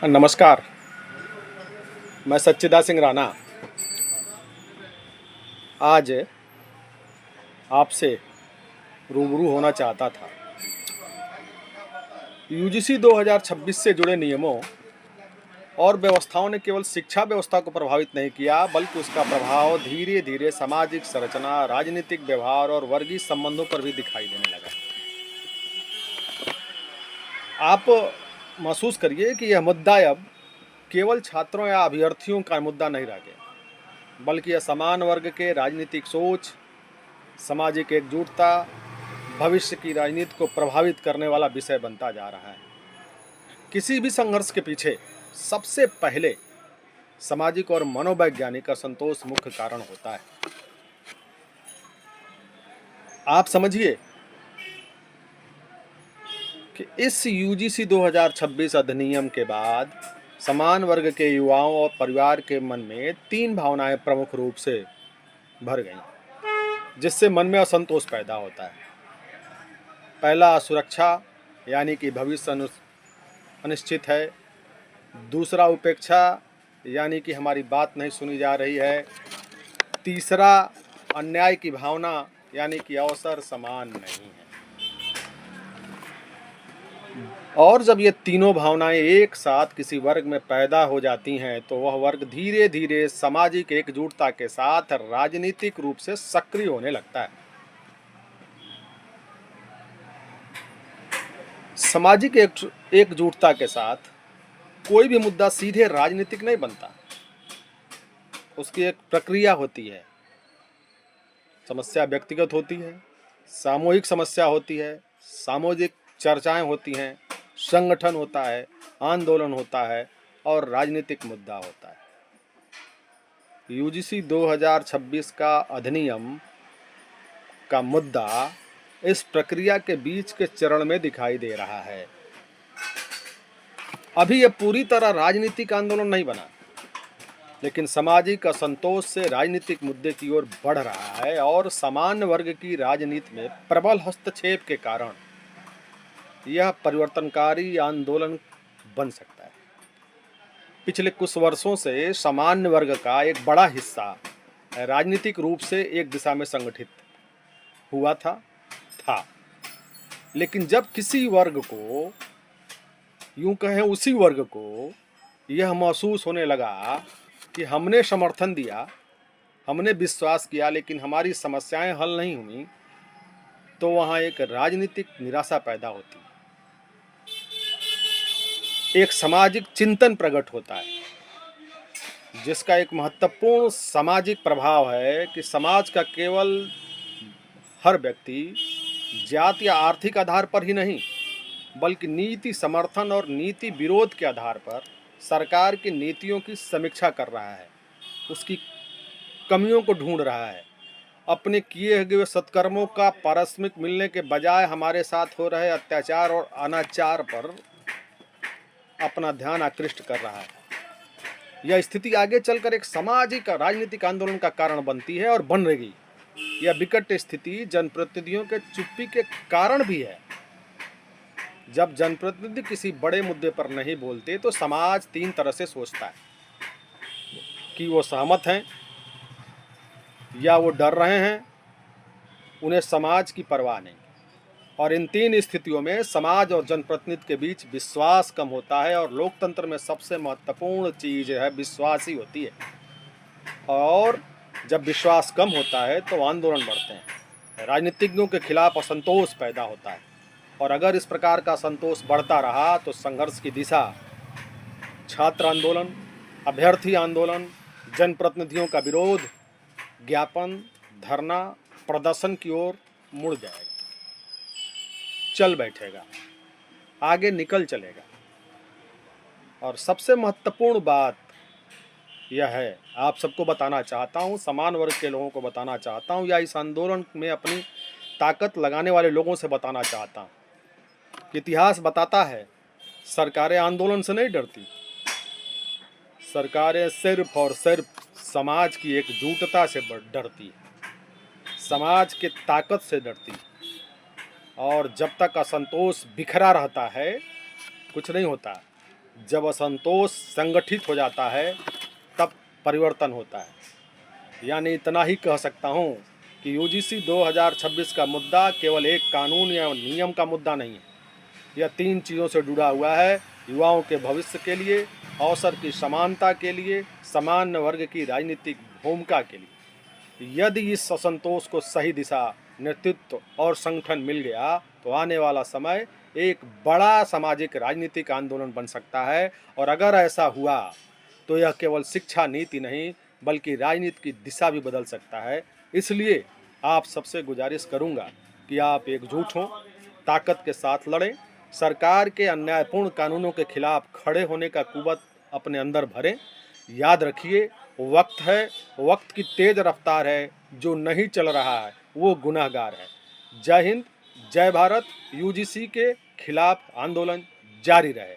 नमस्कार। मैं सच्चिदा सिंह राणा आज आपसे रूबरू होना चाहता था। यूजीसी 2026 से जुड़े नियमों और व्यवस्थाओं ने केवल शिक्षा व्यवस्था को प्रभावित नहीं किया, बल्कि उसका प्रभाव धीरे धीरे सामाजिक संरचना, राजनीतिक व्यवहार और वर्गीय संबंधों पर भी दिखाई देने लगा। आप महसूस करिए कि यह मुद्दा अब केवल छात्रों या अभ्यर्थियों का मुद्दा नहीं रह गया, बल्कि यह समान वर्ग के राजनीतिक सोच, सामाजिक एकजुटता, भविष्य की राजनीति को प्रभावित करने वाला विषय बनता जा रहा है। किसी भी संघर्ष के पीछे सबसे पहले सामाजिक और मनोवैज्ञानिक असंतोष मुख्य कारण होता है। आप समझिए कि इस यूजीसी 2026 अधिनियम के बाद समान वर्ग के युवाओं और परिवार के मन में तीन भावनाएं प्रमुख रूप से भर गईं, जिससे मन में असंतोष पैदा होता है। पहला, सुरक्षा, यानी कि भविष्य अनिश्चित है। दूसरा, उपेक्षा, यानी कि हमारी बात नहीं सुनी जा रही है। तीसरा, अन्याय की भावना, यानी कि अवसर समान नहीं है। और जब ये तीनों भावनाएं एक साथ किसी वर्ग में पैदा हो जाती हैं, तो वह वर्ग धीरे धीरे सामाजिक एकजुटता के साथ राजनीतिक रूप से सक्रिय होने लगता है। सामाजिक एकजुटता के साथ कोई भी मुद्दा सीधे राजनीतिक नहीं बनता, उसकी एक प्रक्रिया होती है। समस्या व्यक्तिगत होती है, सामूहिक समस्या होती है, सामाजिक चर्चाएं होती हैं, संगठन होता है, आंदोलन होता है और राजनीतिक मुद्दा होता है। यूजीसी 2026 का अधिनियम का मुद्दा इस प्रक्रिया के बीच के चरण में दिखाई दे रहा है। अभी यह पूरी तरह राजनीतिक आंदोलन नहीं बना, लेकिन सामाजिक असंतोष से राजनीतिक मुद्दे की ओर बढ़ रहा है और सामान्य वर्ग की राजनीति में प्रबल हस्तक्षेप के कारण यह परिवर्तनकारी आंदोलन बन सकता है। पिछले कुछ वर्षों से सामान्य वर्ग का एक बड़ा हिस्सा राजनीतिक रूप से एक दिशा में संगठित हुआ था। लेकिन जब किसी वर्ग को, यूं कहें उसी वर्ग को, यह महसूस होने लगा कि हमने समर्थन दिया, हमने विश्वास किया, लेकिन हमारी समस्याएं हल नहीं हुई, तो वहां एक राजनीतिक निराशा पैदा होती है। एक सामाजिक चिंतन प्रकट होता है, जिसका एक महत्वपूर्ण सामाजिक प्रभाव है कि समाज का केवल हर व्यक्ति जाति या आर्थिक आधार पर ही नहीं, बल्कि नीति समर्थन और नीति विरोध के आधार पर सरकार की नीतियों की समीक्षा कर रहा है, उसकी कमियों को ढूंढ रहा है। अपने किए हुए सत्कर्मों का पारिश्रमिक मिलने के बजाय हमारे साथ हो रहे अत्याचार और अनाचार पर अपना ध्यान आकृष्ट कर रहा है। यह स्थिति आगे चलकर एक सामाजिक और राजनीतिक आंदोलन का कारण बनती है और बन रही। यह विकट स्थिति जनप्रतिनिधियों के चुप्पी के कारण भी है। जब जनप्रतिनिधि किसी बड़े मुद्दे पर नहीं बोलते, तो समाज तीन तरह से सोचता है कि वो सहमत हैं या वो डर रहे हैं, उन्हें समाज की परवाह नहीं। और इन तीन स्थितियों में समाज और जनप्रतिनिधि के बीच विश्वास कम होता है, और लोकतंत्र में सबसे महत्वपूर्ण चीज है विश्वास ही होती है। और जब विश्वास कम होता है तो आंदोलन बढ़ते हैं, राजनीतिज्ञों के खिलाफ असंतोष पैदा होता है, और अगर इस प्रकार का असंतोष बढ़ता रहा तो संघर्ष की दिशा छात्र आंदोलन, अभ्यर्थी आंदोलन, जनप्रतिनिधियों का विरोध, ज्ञापन, धरना, प्रदर्शन की ओर मुड़ जाएगा, चल बैठेगा, आगे निकल चलेगा। और सबसे महत्वपूर्ण बात यह है, आप सबको बताना चाहता हूँ, समान वर्ग के लोगों को बताना चाहता हूँ, या इस आंदोलन में अपनी ताकत लगाने वाले लोगों से बताना चाहता हूँ, इतिहास बताता है सरकारें आंदोलन से नहीं डरती, सरकारें सिर्फ और सिर्फ समाज की एकजुटता से डरती है, समाज के ताकत से डरती है। और जब तक असंतोष बिखरा रहता है, कुछ नहीं होता। जब असंतोष संगठित हो जाता है तब परिवर्तन होता है। यानी इतना ही कह सकता हूँ कि यूजीसी 2026 का मुद्दा केवल एक कानून या नियम का मुद्दा नहीं है। यह 3 चीज़ों से जुड़ा हुआ है: युवाओं के भविष्य के लिए, अवसर की समानता के लिए, सामान्य वर्ग की राजनीतिक भूमिका के लिए। यदि इस असंतोष को सही दिशा, नेतृत्व और संगठन मिल गया तो आने वाला समय एक बड़ा सामाजिक राजनीतिक आंदोलन बन सकता है। और अगर ऐसा हुआ तो यह केवल शिक्षा नीति नहीं बल्कि राजनीति की दिशा भी बदल सकता है। इसलिए आप सबसे गुजारिश करूंगा कि आप एकजुट हों, ताकत के साथ लड़ें, सरकार के अन्यायपूर्ण कानूनों के खिलाफ खड़े होने का कुवत अपने अंदर भरें। याद रखिए, वक्त है, वक्त की तेज रफ्तार है, जो नहीं चल रहा है वो गुनहगार है। जय हिंद, जय भारत। यूजीसी के खिलाफ आंदोलन जारी रहे।